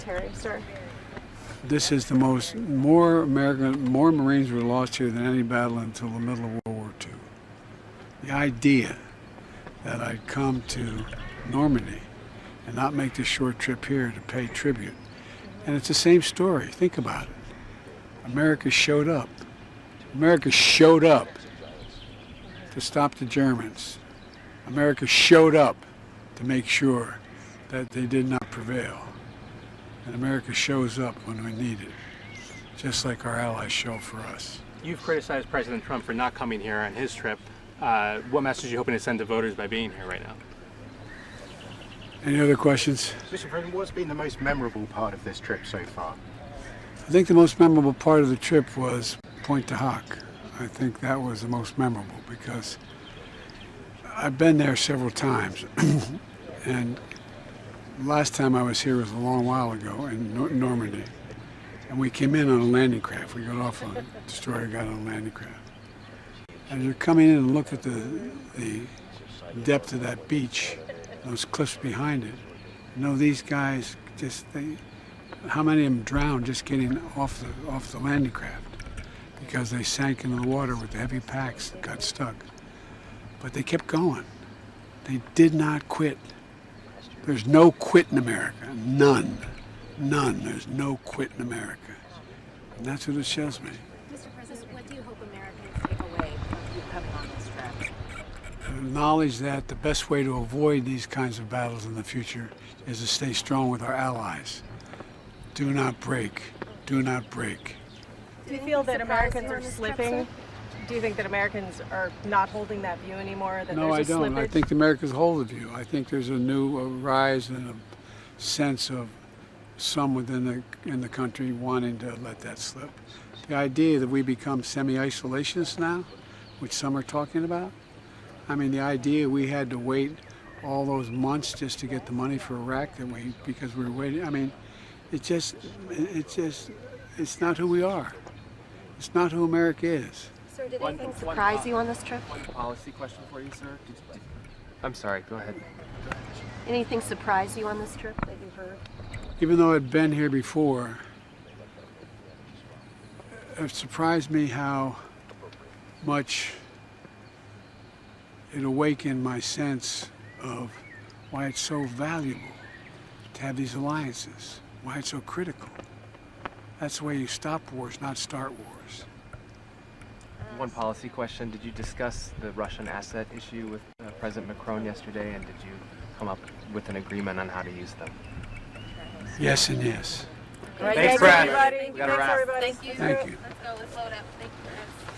Terry, sir. This is the more Marines were lost here than any battle until the middle of World War II. The idea that I'd come to Normandy and not make this short trip here to pay tribute. And it's the same story. Think about it. America showed up. America showed up to stop the Germans. America showed up to make sure that they did not prevail. And America shows up when we need it, just like our allies show for us. You've criticized President Trump for not coming here on his trip. What message are you hoping to send to voters by being here right now? Any other questions? Mr. President, what's been the most memorable part of this trip so far? I think the most memorable part of the trip was Pointe du Hoc. I think that was the most memorable because I've been there several times. And last time I was here was a long while ago in Normandy. And we came in on a landing craft. We got off on a destroyer, got on a landing craft. And you're coming in and look at the depth of that beach, those cliffs behind it. You know, these guys how many of them drowned just getting off the landing craft because they sank into the water with the heavy packs that got stuck. But they kept going. They did not quit. There's no quit in America. None. None. There's no quit in America. And that's what it shows me. Mr. President, what do you hope Americans take away from you coming on this trip? The knowledge that the best way to avoid these kinds of battles in the future is to stay strong with our allies. Do not break. Do not break. Do you feel that Americans are slipping? Do you think that Americans are not holding that view anymore? That No, I there's a don't. slippage? I think America's hold the view. I think there's a rise and a sense of some within the country wanting to let that slip. The idea that we become semi-isolationists now, which some are talking about. I mean, the idea we had to wait all those months just to get the money for Iraq because we were waiting. I mean, it's not who we are. It's not who America is. Sir, did anything surprise you on this trip? One policy question for you, sir. I'm sorry, go ahead. Anything surprise you on this trip that you heard? Even though I'd been here before, it surprised me how much it awakened my sense of why it's so valuable to have these alliances, why it's so critical. That's the way you stop wars, not start wars. One policy question. Did you discuss the Russian asset issue with President Macron yesterday, and did you come up with an agreement on how to use them? Yes and yes. Right, Thanks, thanks, Brad. everybody. We got a Thanks, wrap. everybody. Thank you. Thank you. Let's go. Let's load up. Thank you.